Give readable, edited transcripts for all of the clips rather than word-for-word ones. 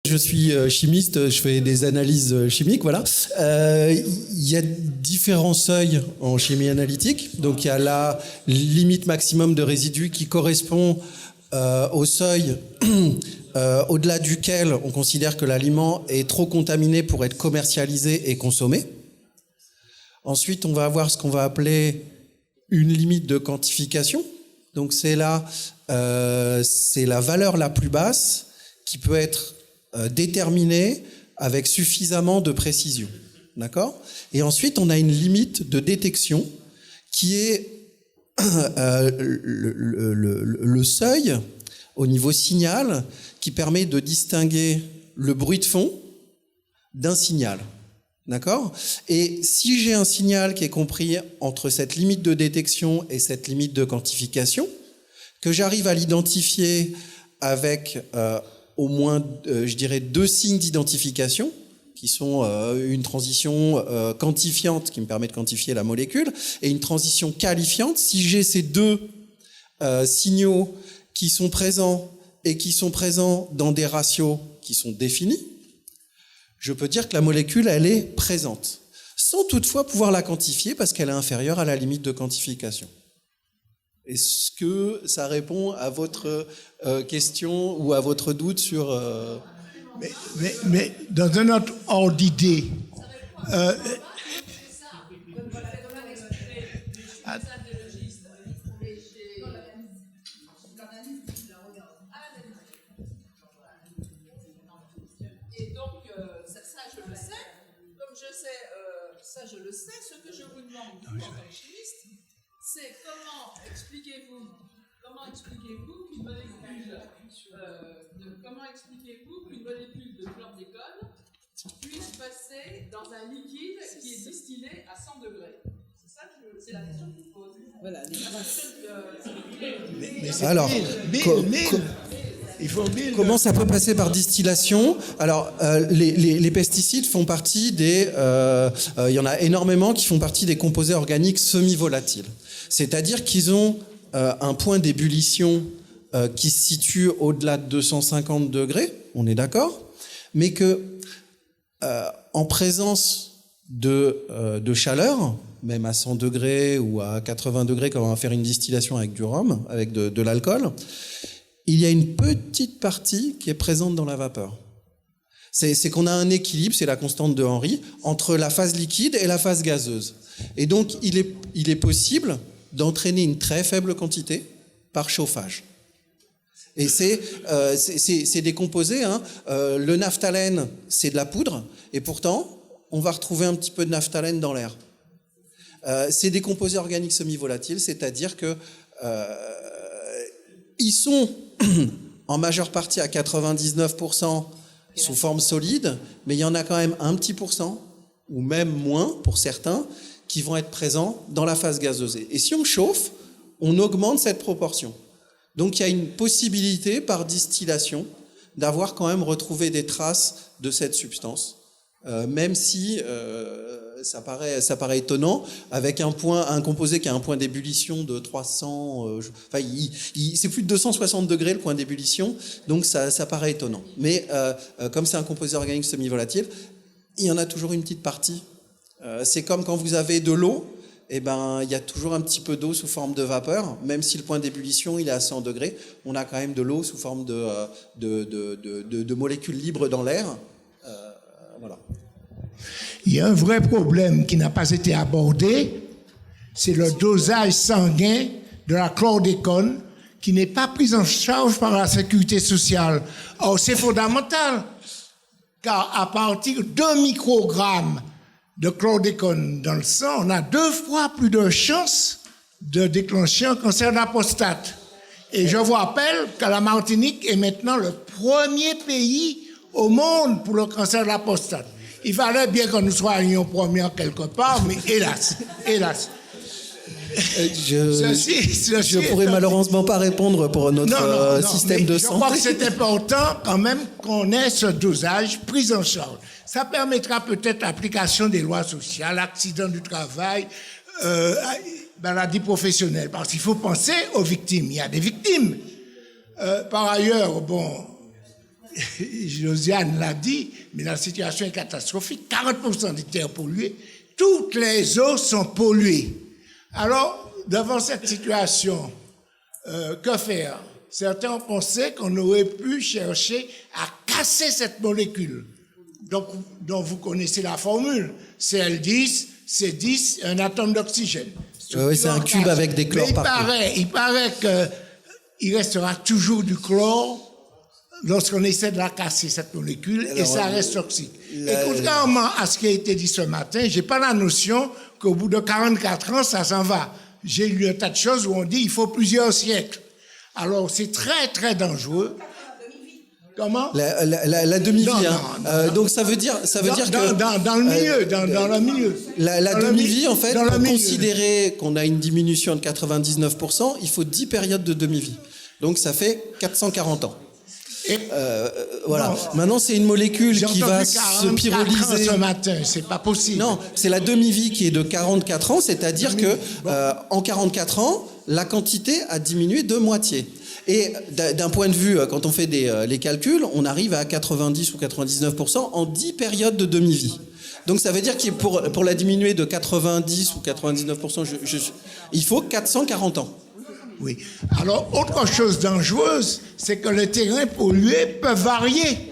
Je suis chimiste, je fais des analyses chimiques, voilà. Il y a différents seuils en chimie analytique. Donc il y a la limite maximum de résidus qui correspond au seuil au-delà duquel on considère que l'aliment est trop contaminé pour être commercialisé et consommé. Ensuite, on va avoir ce qu'on va appeler une limite de quantification. Donc c'est la valeur la plus basse qui peut être déterminée avec suffisamment de précision. D'accord ? Et ensuite, on a une limite de détection qui est le seuil au niveau signal qui permet de distinguer le bruit de fond d'un signal. D'accord ? Et si j'ai un signal qui est compris entre cette limite de détection et cette limite de quantification, que j'arrive à l'identifier avec au moins, je dirais, 2 signes d'identification, qui sont une transition quantifiante qui me permet de quantifier la molécule, et une transition qualifiante. Si j'ai ces 2 signaux qui sont présents et qui sont présents dans des ratios qui sont définis, je peux dire que la molécule, elle est présente, sans toutefois pouvoir la quantifier parce qu'elle est inférieure à la limite de quantification. Est-ce que ça répond à votre question ou à votre doute sur... Mais dans un autre ordre d'idée... Ça, je le sais. Ce que je vous demande, en tant que chimiste, c'est comment expliquez-vous qu'une molécule de chlordécone puisse passer dans un liquide qui est distillé à 100 degrés. C'est la question que je pose. Voilà, Alors, comment ça peut passer par distillation ? Alors, les pesticides font partie des... il y en a énormément qui font partie des composés organiques semi-volatiles. C'est-à-dire qu'ils ont un point d'ébullition qui se situe au-delà de 250 degrés, on est d'accord, mais que en présence de chaleur, même à 100 degrés ou à 80 degrés, quand on va faire une distillation avec du rhum, avec de l'alcool, il y a une petite partie qui est présente dans la vapeur. C'est qu'on a un équilibre, c'est la constante de Henry, entre la phase liquide et la phase gazeuse. Et donc, il est possible d'entraîner une très faible quantité par chauffage. Et c'est des composés. Le naphtalène, c'est de la poudre, et pourtant, on va retrouver un petit peu de naphtalène dans l'air. C'est des composés organiques semi-volatiles, c'est-à-dire que ils sont en majeure partie à 99% sous forme solide, mais il y en a quand même un petit pourcent, ou même moins pour certains, qui vont être présents dans la phase gazeuse. Et si on chauffe, on augmente cette proportion. Donc il y a une possibilité par distillation d'avoir quand même retrouvé des traces de cette substance, même si ça paraît étonnant, avec un composé qui a un point d'ébullition de 300, c'est plus de 260 degrés le point d'ébullition, donc ça paraît étonnant. Mais comme c'est un composé organique semi-volatile, il y en a toujours une petite partie. C'est comme quand vous avez de l'eau, il y a toujours un petit peu d'eau sous forme de vapeur, même si le point d'ébullition il est à 100 degrés, on a quand même de l'eau sous forme de molécules libres dans l'air. Voilà. Il y a un vrai problème qui n'a pas été abordé, c'est le dosage sanguin de la chlordécone qui n'est pas pris en charge par la sécurité sociale. Or, c'est fondamental, car à partir d'1 microgramme de chlordécone dans le sang, on a 2 fois plus de chances de déclencher un cancer de la prostate. Et je vous rappelle que la Martinique est maintenant le premier pays au monde pour le cancer de la prostate. Il fallait bien que nous soyons premiers quelque part, mais hélas. Je pourrais malheureusement pas répondre pour notre système de santé. Je crois que c'est important quand même qu'on ait ce dosage pris en charge. Ça permettra peut-être l'application des lois sociales, accidents du travail, maladies professionnelles, parce qu'il faut penser aux victimes. Il y a des victimes. Par ailleurs, Josiane l'a dit, mais la situation est catastrophique. 40% des terres polluées, toutes les eaux sont polluées. Alors, devant cette situation, que faire? Certains ont pensé qu'on aurait pu chercher à casser cette molécule. Donc vous connaissez la formule. CL10, C10, un atome d'oxygène. Oui, c'est un cube avec des chlores partout. Il paraît qu'il restera toujours du chlore lorsqu'on essaie de la casser, cette molécule, et ça reste toxique. Et contrairement à ce qui a été dit ce matin, j'ai pas la notion qu'au bout de 44 ans, ça s'en va. J'ai lu un tas de choses où on dit qu'il faut plusieurs siècles. Alors, c'est très, très dangereux. Comment? La demi-vie. Donc, ça veut dire que... Dans le milieu, dans le milieu. La demi-vie, en fait, pour considérer qu'on a une diminution de 99%, il faut 10 périodes de demi-vie. Donc, ça fait 440 ans. Voilà. Maintenant, c'est une molécule qui va se pyrolyser. Ce matin, c'est pas possible. Non, c'est la demi-vie qui est de 44 ans, c'est-à-dire que en 44 ans, la quantité a diminué de moitié. Et d'un point de vue, quand on fait les calculs, on arrive à 90 ou 99% en 10 périodes de demi-vie. Donc ça veut dire que pour la diminuer de 90 ou 99%, il faut 440 ans. Oui. Alors, autre chose dangereuse, c'est que les terrains pollués peuvent varier.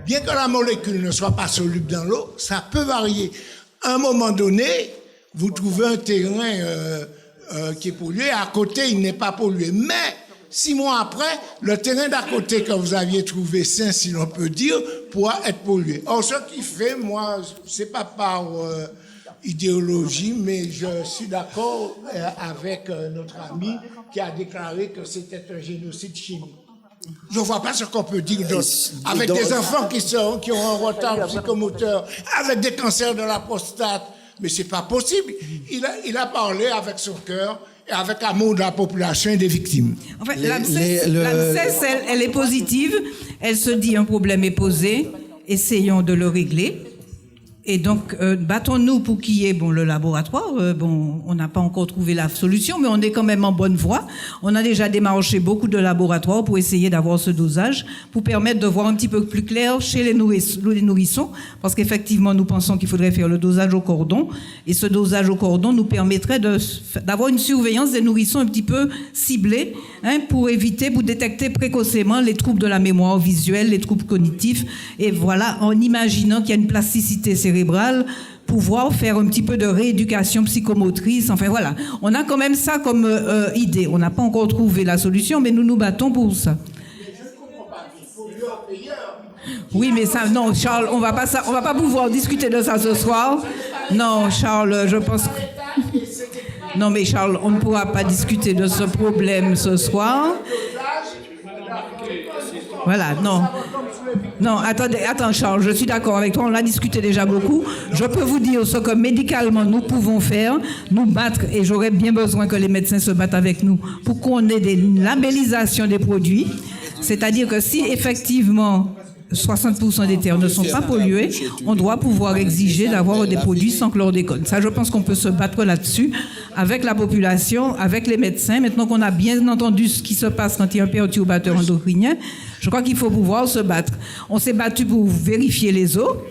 Bien que la molécule ne soit pas soluble dans l'eau, ça peut varier. À un moment donné, vous trouvez un terrain qui est pollué, à côté, il n'est pas pollué. Mais 6 mois après, le terrain d'à côté que vous aviez trouvé sain, si l'on peut dire, pourra être pollué. Or, ce qui fait, moi, c'est pas par idéologie, mais je suis d'accord avec notre ami qui a déclaré que c'était un génocide chimique. Je ne vois pas ce qu'on peut dire d'autre. Avec des enfants qui ont un retard psychomoteur, avec des cancers de la prostate, mais c'est pas possible. Il a parlé avec son cœur et avec l'amour de la population et des victimes. En fait, l'AMSES, elle est positive. Elle se dit un problème est posé, essayons de le régler. Et donc, battons-nous pour qu'il y ait le laboratoire. On n'a pas encore trouvé la solution, mais on est quand même en bonne voie. On a déjà démarché beaucoup de laboratoires pour essayer d'avoir ce dosage, pour permettre de voir un petit peu plus clair chez les nourrissons, parce qu'effectivement, nous pensons qu'il faudrait faire le dosage au cordon. Et ce dosage au cordon nous permettrait d'avoir une surveillance des nourrissons un petit peu ciblée, pour détecter précocement les troubles de la mémoire visuelle, les troubles cognitifs. Et voilà, en imaginant qu'il y a une plasticité cérébrale, pouvoir faire un petit peu de rééducation psychomotrice. Enfin voilà, on a quand même ça comme idée. On n'a pas encore trouvé la solution, mais nous nous battons pour ça. Oui, mais ça, non, Charles, on va pas pouvoir discuter de ça ce soir. Non, Charles, je pense que... Non, mais Charles, on ne pourra pas discuter de ce problème ce soir. Voilà, non. Non, attends, Charles, je suis d'accord avec toi, on l'a discuté déjà beaucoup. Je peux vous dire ce que médicalement nous pouvons faire, nous battre, et j'aurais bien besoin que les médecins se battent avec nous pour qu'on ait des labellisations des produits. C'est-à-dire que si effectivement 60% des terres ne sont pas polluées, on doit pouvoir exiger d'avoir des produits sans chlordécone. Ça, je pense qu'on peut se battre là-dessus avec la population, avec les médecins. Maintenant qu'on a bien entendu ce qui se passe quand il y a un perturbateur endocrinien, je crois qu'il faut pouvoir se battre. On s'est battu pour vérifier les eaux.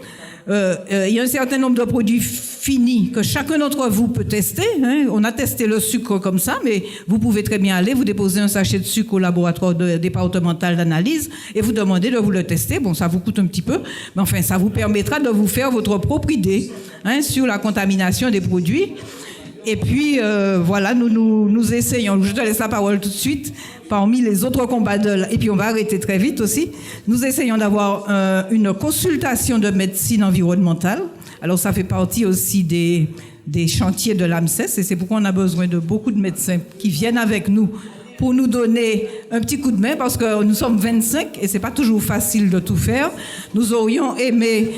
Il y a un certain nombre de produits finis que chacun d'entre vous peut tester. On a testé le sucre comme ça, mais vous pouvez très bien aller, vous déposer un sachet de sucre au laboratoire départemental d'analyse et vous demander de vous le tester. Bon, ça vous coûte un petit peu, mais enfin, ça vous permettra de vous faire votre propre idée sur la contamination des produits. Et puis, voilà, nous essayons. Je te laisse la parole tout de suite. Parmi les autres combats et puis on va arrêter très vite aussi, nous essayons d'avoir une consultation de médecine environnementale. Alors ça fait partie aussi des chantiers de l'AMSES et c'est pourquoi on a besoin de beaucoup de médecins qui viennent avec nous pour nous donner un petit coup de main parce que nous sommes 25 et c'est pas toujours facile de tout faire. Nous aurions aimé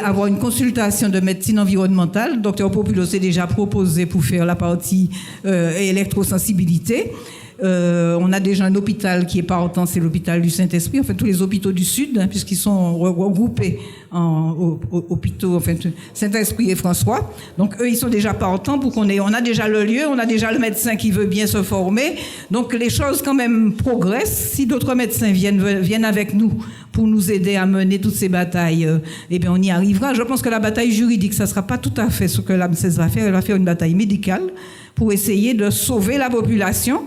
avoir une consultation de médecine environnementale. Dr Populo s'est déjà proposé pour faire la partie électrosensibilité. On a déjà un hôpital qui est partant, c'est l'hôpital du Saint-Esprit, enfin tous les hôpitaux du Sud, hein, puisqu'ils sont regroupés en hôpitaux, enfin Saint-Esprit et François. Donc eux, ils sont déjà partants pour on a déjà le lieu, on a déjà le médecin qui veut bien se former. Donc les choses quand même progressent. Si d'autres médecins viennent avec nous pour nous aider à mener toutes ces batailles, eh bien on y arrivera. Je pense que la bataille juridique, ça ne sera pas tout à fait ce que l'AMSES va faire. Elle va faire une bataille médicale pour essayer de sauver la population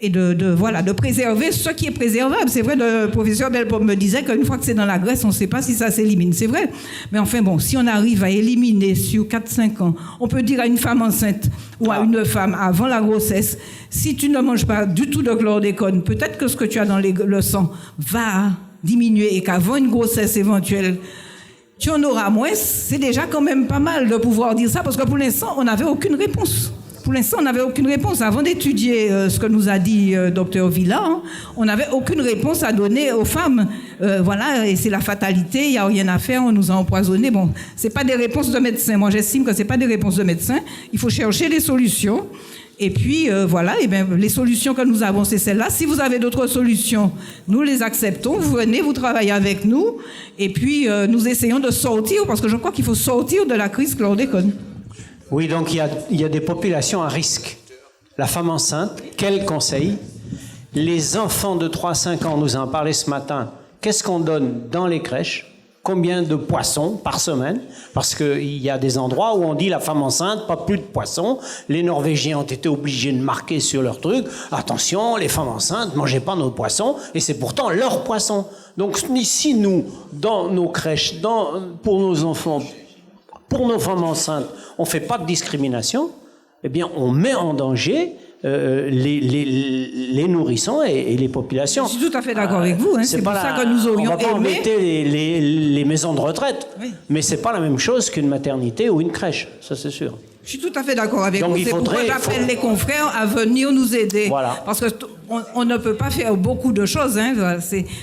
et de préserver ce qui est préservable. C'est vrai, le professeur Delpome me disait qu'une fois que c'est dans la graisse, on ne sait pas si ça s'élimine. C'est vrai. Mais enfin bon, si on arrive à éliminer sur 4-5 ans, on peut dire à une femme enceinte ou à une femme avant la grossesse, si tu ne manges pas du tout de chlordécone, peut-être que ce que tu as dans le sang va diminuer et qu'avant une grossesse éventuelle, tu en auras moins. C'est déjà quand même pas mal de pouvoir dire ça, parce que pour l'instant, on n'avait aucune réponse. Pour l'instant, on n'avait aucune réponse. Avant d'étudier ce que nous a dit Dr Villa, hein, on n'avait aucune réponse à donner aux femmes. Voilà, et c'est la fatalité, il n'y a rien à faire, on nous a empoisonnés. Bon, ce n'est pas des réponses de médecins. Moi, j'estime que ce n'est pas des réponses de médecins. Il faut chercher des solutions. Et puis, voilà, et bien, les solutions que nous avons, c'est celles-là. Si vous avez d'autres solutions, nous les acceptons. Vous venez, vous travaillez avec nous. Et puis, nous essayons de sortir, parce que je crois qu'il faut sortir de la crise chlordécone. Oui, donc il y a des populations à risque. La femme enceinte, quel conseil? Les enfants de 3-5 ans, nous en parlé ce matin. Qu'est-ce qu'on donne dans les crèches? Combien de poissons par semaine? Parce qu'il y a des endroits où on dit la femme enceinte, pas plus de poissons. Les Norvégiens ont été obligés de marquer sur leur truc. Attention, les femmes enceintes, mangez pas nos poissons. Et c'est pourtant leurs poissons. Donc si nous, dans nos crèches, pour nos enfants, pour nos femmes enceintes, on ne fait pas de discrimination, eh bien, on met en danger les nourrissons et les populations. Je suis tout à fait d'accord avec vous. Hein. C'est pour ça que nous aurions on va pas embêter les maisons de retraite, oui. Mais c'est pas la même chose qu'une maternité ou une crèche, ça c'est sûr. Je suis tout à fait d'accord avec vous. C'est pourquoi j'appelle les confrères à venir nous aider. Voilà. Parce qu'on ne peut pas faire beaucoup de choses. Hein.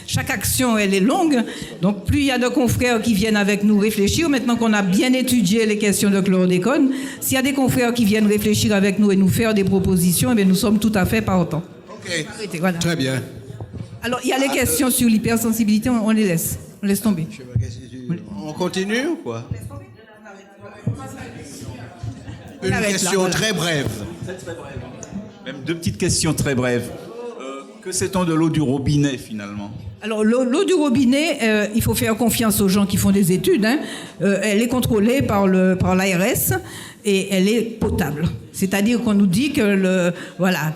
Chaque action, elle est longue. Donc, plus il y a de confrères qui viennent avec nous réfléchir, maintenant qu'on a bien étudié les questions de chlordécone, s'il y a des confrères qui viennent réfléchir avec nous et nous faire des propositions, eh bien, nous sommes tout à fait partants. OK. Voilà. Très bien. Alors, il y a les questions sur l'hypersensibilité, on les laisse. On laisse tomber. On continue ou quoi? Une question très brève. Très brève. Même deux petites questions très brèves. Que sait-on de l'eau du robinet, finalement? Alors, l'eau du robinet, il faut faire confiance aux gens qui font des études. Hein. Elle est contrôlée par l'ARS et elle est potable. C'est-à-dire qu'on nous dit que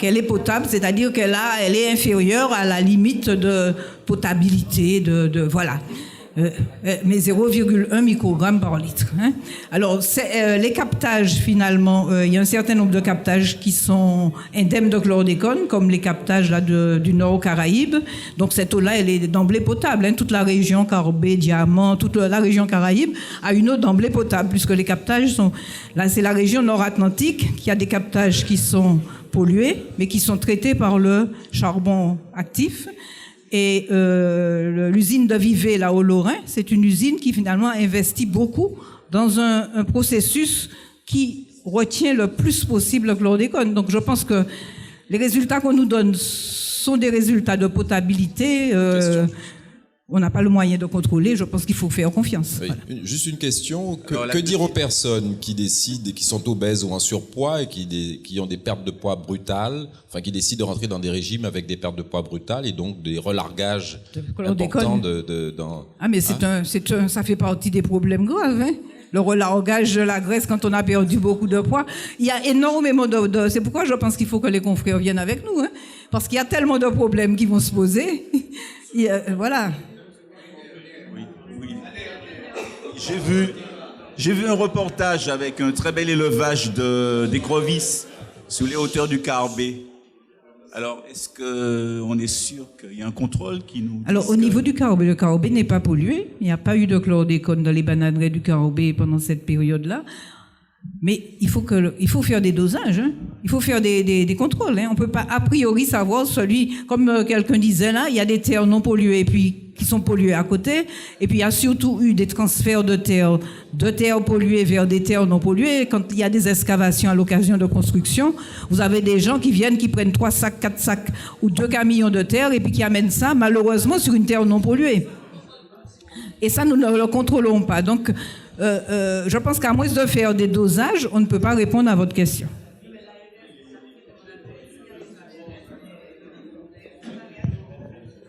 qu'elle est potable, c'est-à-dire elle est inférieure à la limite de potabilité, voilà. Mais 0,1 microgramme par litre. Hein. Alors, les captages, finalement, il y a un certain nombre de captages qui sont indemnes de chlordécone, comme les captages là, du Nord aux Caraïbes. Donc, cette eau-là, elle est d'emblée potable. Hein. Toute la région Carbet, Diamant, toute la région Caraïbes a une eau d'emblée potable, puisque les captages sont... Là, c'est la région Nord-Atlantique qui a des captages qui sont pollués, mais qui sont traités par le charbon actif. Et l'usine de Vivet, là, au Lorrain, c'est une usine qui, finalement, investit beaucoup dans un processus qui retient le plus possible le chlordécone. Donc, je pense que les résultats qu'on nous donne sont des résultats de potabilité. On n'a pas le moyen de contrôler. Je pense qu'il faut faire confiance. Oui. Voilà. Juste une question. Que dire aux personnes qui décident, qui sont obèses ou en surpoids et qui ont des pertes de poids brutales, enfin qui décident de rentrer dans des régimes avec des pertes de poids brutales et donc des relargages importants dans... Ah, mais ça fait partie des problèmes graves, hein. Le relargage de la graisse quand on a perdu beaucoup de poids. Il y a énormément de... C'est pourquoi je pense qu'il faut que les confrères viennent avec nous, hein, parce qu'il y a tellement de problèmes qui vont se poser. Voilà. J'ai vu un reportage avec un très bel élevage d'écrevisses sous les hauteurs du Carbet. Alors, est-ce qu'on est sûr qu'il y a un contrôle qui nous... Alors, au niveau du Carbet, le Carbet n'est pas pollué. Il n'y a pas eu de chlordécone dans les bananeraies du Carbet pendant cette période-là. Mais il faut faire des dosages, hein. Il faut faire des contrôles. Hein. On ne peut pas a priori savoir comme quelqu'un disait là, il y a des terres non polluées et puis qui sont polluées à côté. Et puis il y a surtout eu des transferts de terres polluées vers des terres non polluées. Quand il y a des excavations à l'occasion de construction, vous avez des gens qui viennent, qui prennent 3 sacs, 4 sacs ou 2 camions de terre et puis qui amènent ça malheureusement sur une terre non polluée. Et ça, nous ne le contrôlons pas. Donc, je pense qu'à moins de faire des dosages, on ne peut pas répondre à votre question.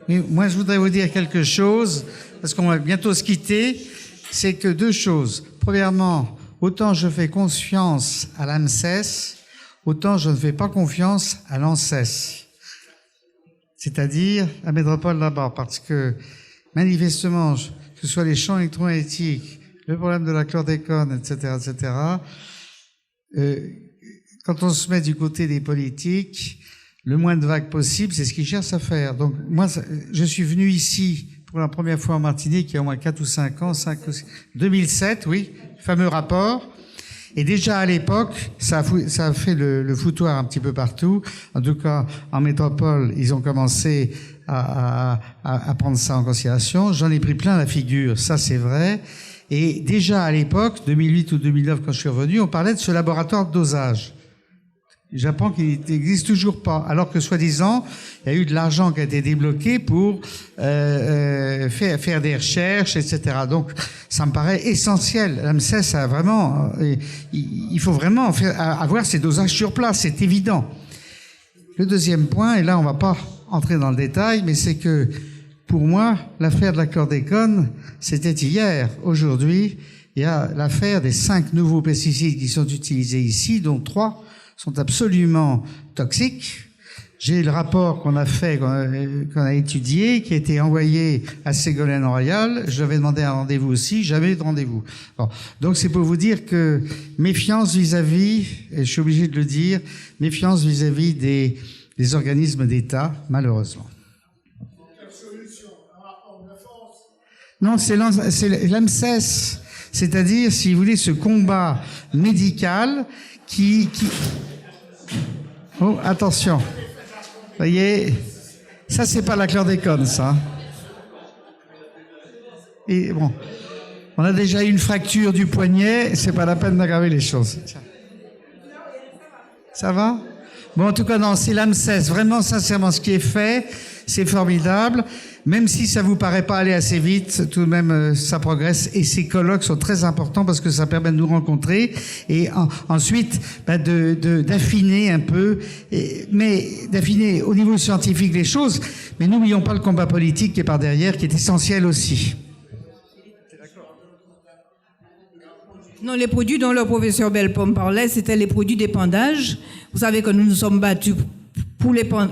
Mais moi, je voudrais vous dire quelque chose, parce qu'on va bientôt se quitter. C'est que 2 choses. Premièrement, autant je fais confiance à l'ANSES, autant je ne fais pas confiance à l'ANSES. C'est-à-dire la métropole là-bas, parce que manifestement, que ce soit les champs électromagnétiques, le problème de la chlordécone, etc., etc., quand on se met du côté des politiques, le moins de vagues possible, c'est ce qu'ils cherchent à faire. Donc, moi, je suis venu ici pour la première fois en Martinique il y a au moins 4 ou 5 ans, 2007, oui, fameux rapport. Et déjà à l'époque, ça a fait le foutoir un petit peu partout. En tout cas, en métropole, ils ont commencé à prendre ça en considération. J'en ai pris plein la figure, ça c'est vrai. Et déjà à l'époque, 2008 ou 2009, quand je suis revenu, on parlait de ce laboratoire de dosage. J'apprends qu'il n'existe toujours pas, alors que soi-disant, il y a eu de l'argent qui a été débloqué pour faire des recherches, etc. Donc, ça me paraît essentiel. L'ANSES a vraiment, il faut vraiment avoir ces dosages sur place, c'est évident. Le deuxième point, et là on va pas entrer dans le détail, mais c'est que pour moi, l'affaire de la chlordécone, c'était hier. Aujourd'hui, il y a l'affaire des 5 nouveaux pesticides qui sont utilisés ici, dont 3 sont absolument toxiques. J'ai le rapport qu'on a fait, qu'on a étudié, qui a été envoyé à Ségolène Royal. Je lui avais demandé un rendez-vous aussi, jamais eu de rendez-vous. Bon. Donc c'est pour vous dire que méfiance vis-à-vis, et je suis obligé de le dire, méfiance vis-à-vis des organismes d'État, malheureusement. Non, c'est l'ANSES. C'est-à-dire, si vous voulez, ce combat médical qui... Oh, attention. Vous voyez, ça, c'est pas la chlordécone, ça. Et bon, on a déjà eu une fracture du poignet, c'est pas la peine d'aggraver les choses. Ça va? Bon, en tout cas, non, c'est l'ANSES. Vraiment, sincèrement, ce qui est fait, c'est formidable. Même si ça vous paraît pas aller assez vite, tout de même, ça progresse. Et ces colloques sont très importants parce que ça permet de nous rencontrer et ensuite d'affiner un peu, mais d'affiner au niveau scientifique les choses. Mais n'oublions pas le combat politique qui est par derrière, qui est essentiel aussi. Non, les produits dont le professeur Bellepomme parlait, c'était les produits d'épandage. Vous savez que nous nous sommes battus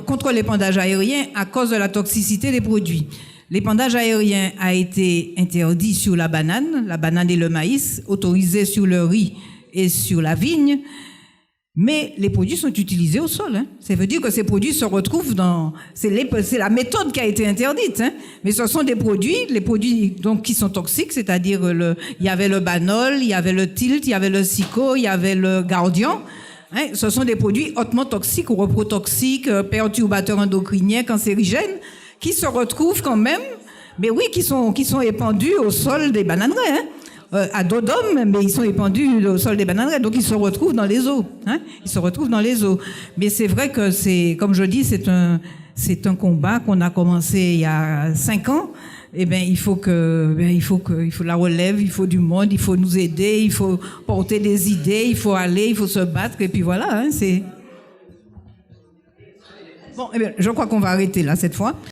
contre l'épandage aérien à cause de la toxicité des produits. L'épandage aérien a été interdit sur la banane et le maïs, autorisé sur le riz et sur la vigne, mais les produits sont utilisés au sol. Ça veut dire que ces produits se retrouvent dans... C'est la méthode qui a été interdite, mais ce sont les produits donc, qui sont toxiques, c'est-à-dire il y avait le banol, il y avait le tilt, il y avait le sico, il y avait le gardian. Ce sont des produits hautement toxiques ou reprotoxiques, perturbateurs endocriniens, cancérigènes, qui se retrouvent quand même, mais oui, qui sont épandus au sol des bananeraies, à dos d'homme, mais ils sont épandus au sol des bananeraies, donc ils se retrouvent dans les eaux. Ils se retrouvent dans les eaux. Mais c'est vrai que c'est, comme je dis, c'est un combat qu'on a commencé il y a 5 ans. Eh ben, il faut la relève, il faut du monde, il faut nous aider, il faut porter des idées, il faut aller, il faut se battre, et puis voilà, c'est... Bon, eh bien, je crois qu'on va arrêter là, cette fois.